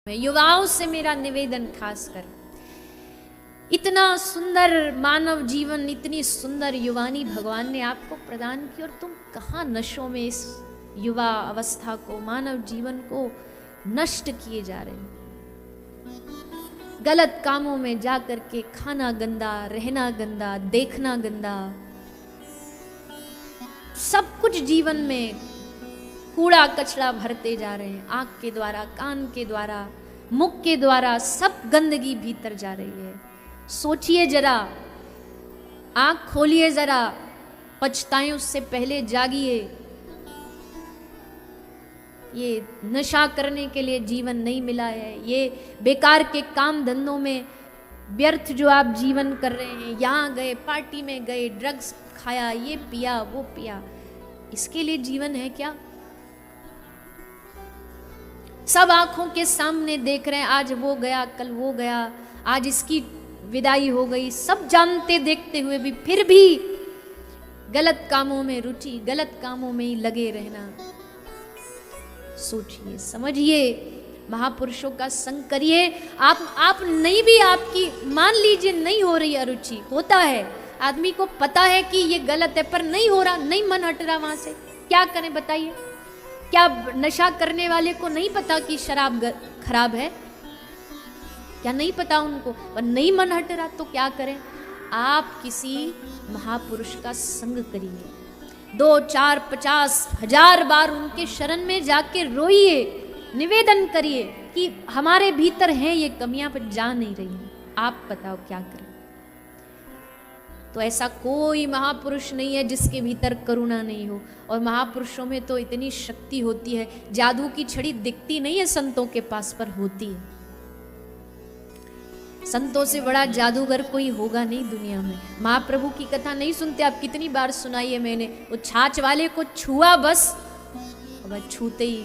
युवाओं से मेरा निवेदन खास कर, इतना सुंदर मानव जीवन, इतनी सुंदर युवानी भगवान ने आपको प्रदान की और तुम कहाँ नशों में इस युवा अवस्था को, मानव जीवन को नष्ट किए जा रहे हो। गलत कामों में जा करके खाना गंदा, रहना गंदा, देखना गंदा, सब कुछ जीवन में कूड़ा कचरा भरते जा रहे हैं। आंख के द्वारा, कान के द्वारा, मुख के द्वारा सब गंदगी भीतर जा रही है। सोचिए जरा, आंख खोलिए जरा, पछताएं उससे पहले जागिए। ये नशा करने के लिए जीवन नहीं मिला है, ये बेकार के काम धंधों में व्यर्थ जो आप जीवन कर रहे हैं, यहाँ गए, पार्टी में गए, ड्रग्स खाया, ये पिया, वो पिया, इसके लिए जीवन है क्या? सब आंखों के सामने देख रहे हैं, आज वो गया, कल वो गया, आज इसकी विदाई हो गई, सब जानते देखते हुए भी फिर भी गलत कामों में रुचि, गलत कामों में ही लगे रहना। सोचिए, समझिए, महापुरुषों का संग करिए। आप नहीं भी, आपकी मान लीजिए नहीं हो रही अरुचि, होता है, आदमी को पता है कि ये गलत है पर नहीं हो रहा, नहीं मन हट रहा वहां से, क्या करें बताइए? क्या नशा करने वाले को नहीं पता कि शराब खराब है? क्या नहीं पता उनको? पर नहीं मन हट रहा तो क्या करें? आप किसी महापुरुष का संग करिए, 2, 4, 50, 1000 बार उनके शरण में जाके रोइए, निवेदन करिए कि हमारे भीतर हैं ये कमियां पर जा नहीं रही हैं, आप बताओ क्या करें? तो ऐसा कोई महापुरुष नहीं है जिसके भीतर करुणा नहीं हो। और महापुरुषों में तो इतनी शक्ति होती है, जादू की छड़ी दिखती नहीं है संतों के पास, पर होती है। संतों से बड़ा जादूगर कोई होगा नहीं दुनिया में। महाप्रभु की कथा नहीं सुनते आप? कितनी बार सुनाई है मैंने। वो छाछ वाले को छुआ बस, और छूते ही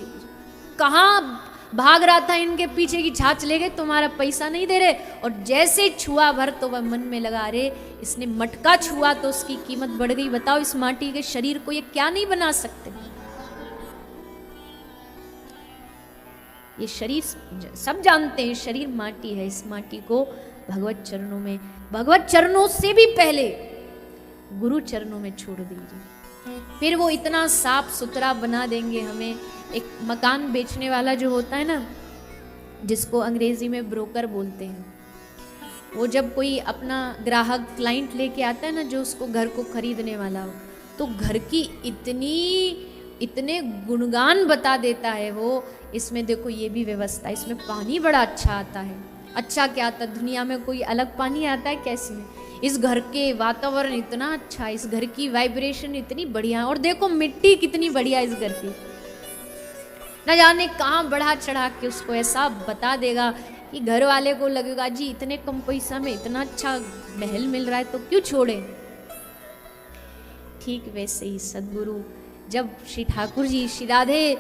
कहाँ भाग रहा था, इनके पीछे की छाछ ले गए, तुम्हारा पैसा नहीं दे रहे। और जैसे छुआ भर तो वह मन में लगा, अरे इसने मटका छुआ तो उसकी कीमत बढ़ गई। बताओ, इस माटी के शरीर को ये क्या नहीं बना सकते? ये शरीर सब जानते हैं, शरीर माटी है, इस माटी को भगवत चरणों में, भगवत चरणों से भी पहले गुरु चरणों में छोड़ दीजिए, फिर वो इतना साफ सुथरा बना देंगे हमें। एक मकान बेचने वाला जो होता है ना, जिसको अंग्रेजी में ब्रोकर बोलते हैं, वो जब कोई अपना ग्राहक, क्लाइंट लेके आता है ना, जो उसको घर को खरीदने वाला हो, तो घर की इतने गुणगान बता देता है वो, इसमें देखो ये भी व्यवस्था, इसमें पानी बड़ा अच्छा आता है। अच्छा क्या आता है? दुनिया में कोई अलग पानी आता है कैसे में? इस घर के वातावरण इतना अच्छा, इस घर की वाइब्रेशन इतनी बढ़िया, और देखो मिट्टी कितनी बढ़िया इस घर की। न जाने कहाँ बढ़ा चढ़ा के उसको ऐसा बता देगा कि घर वाले को लगेगा जी इतने कम पैसा में इतना अच्छा महल मिल रहा है तो क्यों छोड़े। ठीक वैसे ही सदगुरु जब श्री ठाकुर जी, श्री राधे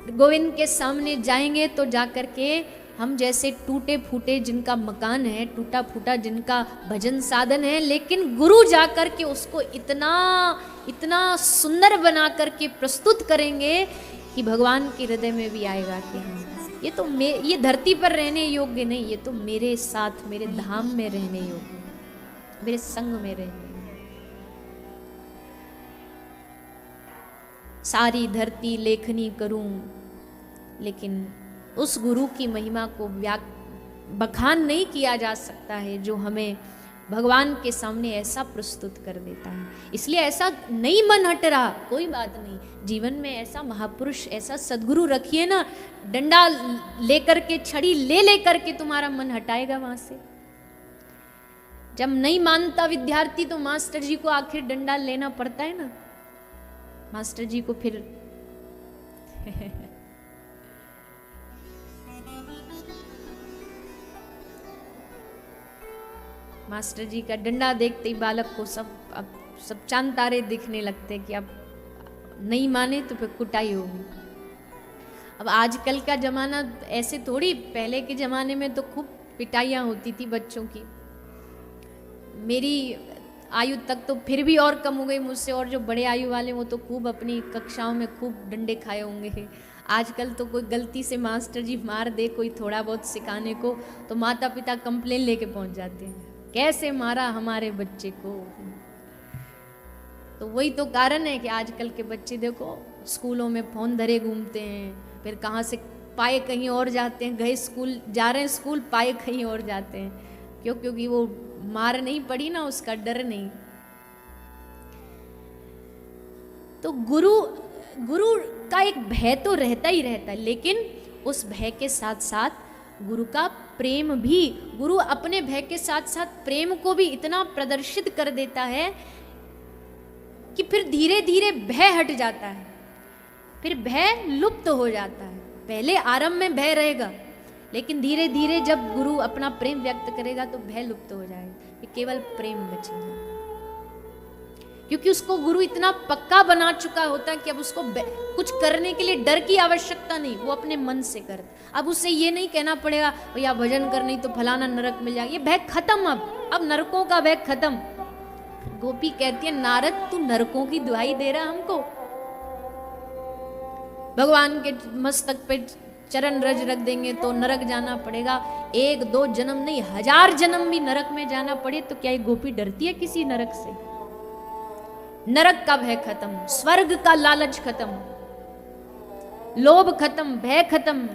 गोविंद के सामने जाएंगे तो जाकर के हम जैसे टूटे फूटे जिनका मकान है, टूटा फूटा जिनका भजन साधन है, लेकिन गुरु जाकर के उसको इतना सुंदर बना करके प्रस्तुत करेंगे कि भगवान के हृदय में भी आएगा कि हाँ, ये तो ये धरती पर रहने योग्य नहीं, ये तो मेरे साथ, मेरे धाम में रहने योग्य, मेरे संग में रहने। सारी धरती लेखनी करूं, लेकिन उस गुरु की महिमा को बखान नहीं किया जा सकता है जो हमें भगवान के सामने ऐसा प्रस्तुत कर देता है। इसलिए ऐसा नहीं मन हट रहा, कोई बात नहीं, जीवन में ऐसा महापुरुष, ऐसा सदगुरु रखिए ना, डंडा लेकर के, छड़ी ले करके तुम्हारा मन हटाएगा वहां से। जब नहीं मानता विद्यार्थी तो मास्टर जी को आखिर डंडा लेना पड़ता है ना, मास्टर जी को फिर मास्टर जी का डंडा देखते ही बालक को सब चांद तारे दिखने लगते कि अब नहीं माने तो फिर कुटाई होगी। अब आजकल का जमाना ऐसे थोड़ी, पहले के जमाने में तो खूब पिटाइयाँ होती थी बच्चों की। मेरी आयु तक तो फिर भी और कम हो गई मुझसे, और जो बड़े आयु वाले वो तो खूब अपनी कक्षाओं में खूब डंडे खाए होंगे। आजकल तो कोई गलती से मास्टर जी मार दे कोई थोड़ा बहुत सिखाने को तो माता पिता कंप्लेन लेके पहुंच जाते हैं, कैसे मारा हमारे बच्चे को। तो वही तो कारण है कि आजकल के बच्चे देखो स्कूलों में फोन धरे घूमते हैं, फिर कहाँ से पाए कहीं और जाते हैं, गए स्कूल जा रहे हैं स्कूल पाए कहीं और जाते हैं। क्यों? क्योंकि वो मार नहीं पड़ी ना, उसका डर नहीं। तो गुरु का एक भय तो रहता ही रहता है, लेकिन उस भय के साथ साथ गुरु का प्रेम भी, गुरु अपने भय के साथ साथ प्रेम को भी इतना प्रदर्शित कर देता है कि फिर धीरे धीरे भय हट जाता है, फिर भय लुप्त हो जाता है। पहले आरंभ में भय रहेगा, लेकिन धीरे धीरे जब गुरु अपना प्रेम व्यक्त करेगा तो भय लुप्त हो जाएगा, ये केवल प्रेम बचेगा। क्योंकि उसको गुरु इतना पक्का बना चुका होता है कि अब उसको कुछ करने के लिए डर की आवश्यकता नहीं, वो अपने मन से करता। अब उसे ये नहीं कहना पड़ेगा भैया भजन कर नहीं तो फलाना नरक मिल जाएगा, ये भय खत्म। अब नरकों का भय खत्म। गोपी कहती है नारद तू नरकों की दुहाई दे रहा हमको, भगवान के मस्तक पे चरण रज रख देंगे तो नरक जाना पड़ेगा। 1-2 जन्म नहीं 1000 जन्म भी नरक में जाना पड़े तो क्या ये गोपी डरती है किसी नरक से? नरक का भय खत्म, स्वर्ग का लालच खत्म, लोभ खत्म, भय खत्म।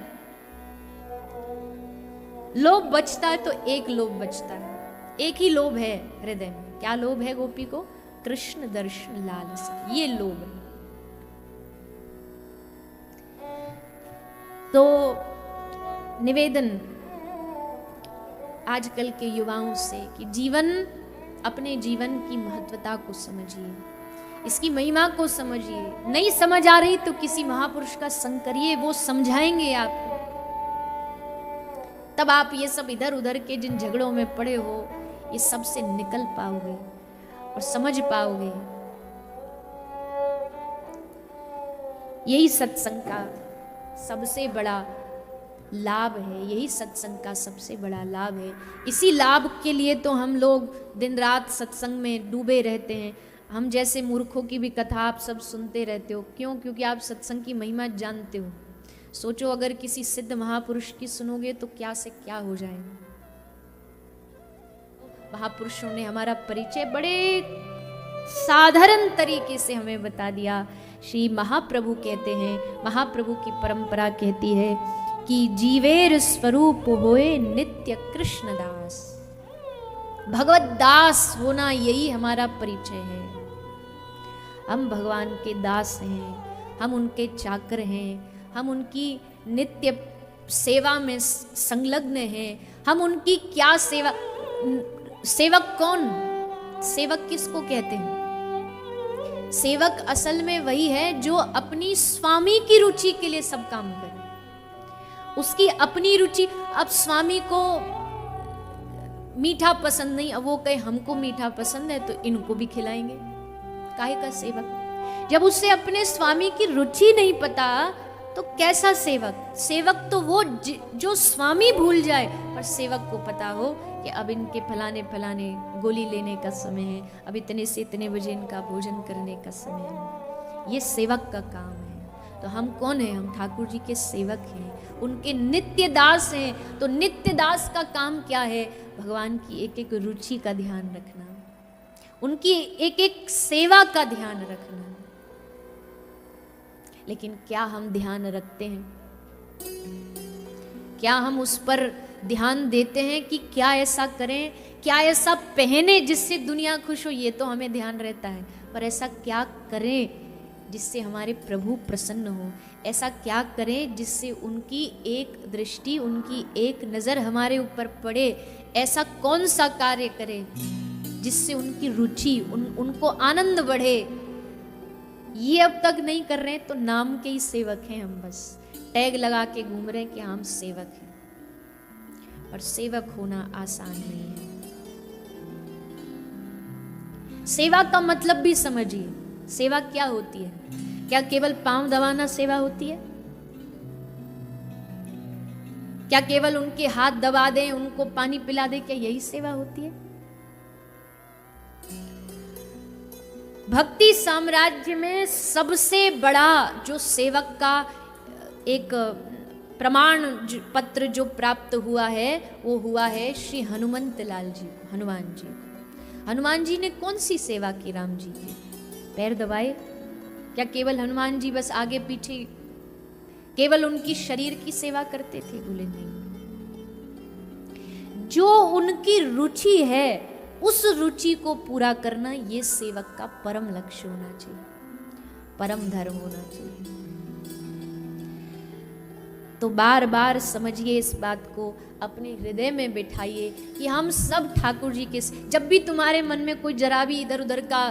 लोभ बचता है तो एक लोभ बचता है, एक ही लोभ है हृदय में। क्या लोभ है गोपी को? कृष्ण दर्शन लालसा, ये लोभ है। तो निवेदन आजकल के युवाओं से कि अपने जीवन की महत्वता को समझिए, इसकी महिमा को समझिए। नहीं समझ आ रही तो किसी महापुरुष का संग करिए, वो समझाएंगे आपको। तब आप ये सब इधर उधर के जिन झगड़ों में पड़े हो ये सब से निकल पाओगे और समझ पाओगे। यही सत्संग का सबसे बड़ा लाभ है, यही सत्संग का सबसे बड़ा लाभ है। इसी लाभ के लिए तो हम लोग दिन रात सत्संग में डूबे रहते हैं। हम जैसे मूर्खों की भी कथा आप सब सुनते रहते हो। क्यों? क्योंकि आप सत्संग की महिमा जानते हो। सोचो अगर किसी सिद्ध महापुरुष की सुनोगे तो क्या से क्या हो जाएगा। महापुरुषों ने हमारा परिचय बड़े साधारण तरीके से हमें बता दिया। श्री महाप्रभु कहते हैं, महाप्रभु की परंपरा कहती है कि जीवेर स्वरूप होए नित्य कृष्ण दास। भगवत दास होना यही हमारा परिचय है। हम भगवान के दास हैं, हम उनके चाकर हैं, हम उनकी नित्य सेवा में संलग्न हैं। हम उनकी क्या सेवा, सेवक कौन? सेवक किसको कहते हैं? सेवक असल में वही है जो अपनी स्वामी की रुचि के लिए सब काम करे। उसकी अपनी रुचि, अब स्वामी को मीठा पसंद नहीं, अब वो कहे हमको मीठा पसंद है तो इनको भी खिलाएंगे। काहे का सेवक? जब उसे अपने स्वामी की रुचि नहीं पता तो कैसा सेवक? सेवक तो वो जो स्वामी भूल जाए पर सेवक को पता हो कि अब इनके फलाने फलाने गोली लेने का समय है, अब इतने से इतने बजे इनका भोजन करने का समय है। ये सेवक का काम है। तो हम कौन है? हम ठाकुर जी के सेवक हैं, उनके नित्य दास हैं। तो नित्य दास का काम क्या है? भगवान की एक एक रुचि का ध्यान रखना, उनकी एक एक सेवा का ध्यान रखना। लेकिन क्या हम ध्यान रखते हैं? क्या हम उस पर ध्यान देते हैं कि क्या ऐसा करें, क्या ऐसा पहने जिससे दुनिया खुश हो? ये तो हमें ध्यान रहता है, पर ऐसा क्या करें जिससे हमारे प्रभु प्रसन्न हो? ऐसा क्या करें जिससे उनकी एक दृष्टि, उनकी एक नज़र हमारे ऊपर पड़े? ऐसा कौन सा कार्य करें जिससे उनकी रुचि, उनको आनंद बढ़े? ये अब तक नहीं कर रहे तो नाम के ही सेवक हैं हम, बस टैग लगा के घूम रहे हैं कि हम सेवक हैं। और सेवक होना आसान नहीं है। सेवा का मतलब भी समझिए। सेवा क्या होती है? क्या केवल पांव दबाना सेवा होती है? क्या केवल उनके हाथ दबा दें, उनको पानी पिला दें, क्या यही सेवा होती है? भक्ति साम्राज्य में सबसे बड़ा जो सेवक का एक प्रमाण पत्र जो प्राप्त हुआ है वो हुआ है श्री हनुमंत लाल जी, हनुमान जी। हनुमान जी ने कौन सी सेवा की राम जी की? पैर दबाए? क्या केवल हनुमान जी बस आगे पीछे केवल उनकी शरीर की सेवा करते थे? बोले नहीं, जो उनकी रुचि है उस रुचि को पूरा करना ये सेवक का परम लक्ष्य होना चाहिए, परम धर्म होना चाहिए। तो बार बार समझिए इस बात को, अपने हृदय में बिठाइए कि हम सब ठाकुर जी के, जब भी तुम्हारे मन में कोई जरा भी इधर उधर का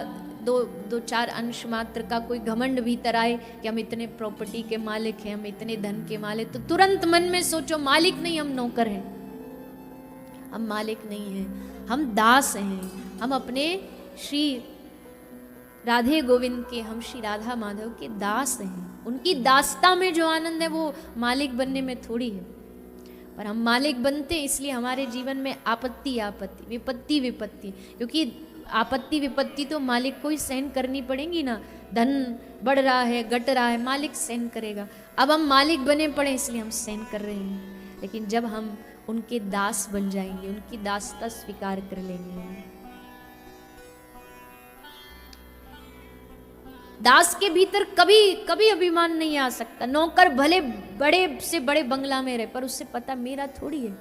दो चार अंश मात्र का कोई घमंड भीतर आए कि हम इतने प्रॉपर्टी के मालिक हैं, हम इतने धन के मालिक, तो तुरंत मन में सोचो मालिक नहीं, हम नौकर हैं, हम मालिक नहीं हैं, हम दास हैं। हम अपने श्री राधे गोविंद के, हम श्री राधा माधव के दास हैं। उनकी दासता में जो आनंद है वो मालिक बनने में थोड़ी है। पर हम मालिक बनते इसलिए हमारे जीवन में आपत्ति आपत्ति, विपत्ति विपत्ति, क्योंकि आपत्ति विपत्ति तो मालिक को ही सहन करनी पड़ेगी ना। धन बढ़ रहा है, घट रहा है, मालिक सहन करेगा। अब हम मालिक बने पड़े इसलिए हम सहन कर रहे हैं, लेकिन जब हम उनके दास बन जाएंगे, उनकी दासता स्वीकार कर लेंगे, दास के भीतर कभी कभी अभिमान नहीं आ सकता। नौकर भले बड़े से बड़े बंगला में रहे, पर उससे पता मेरा थोड़ी है,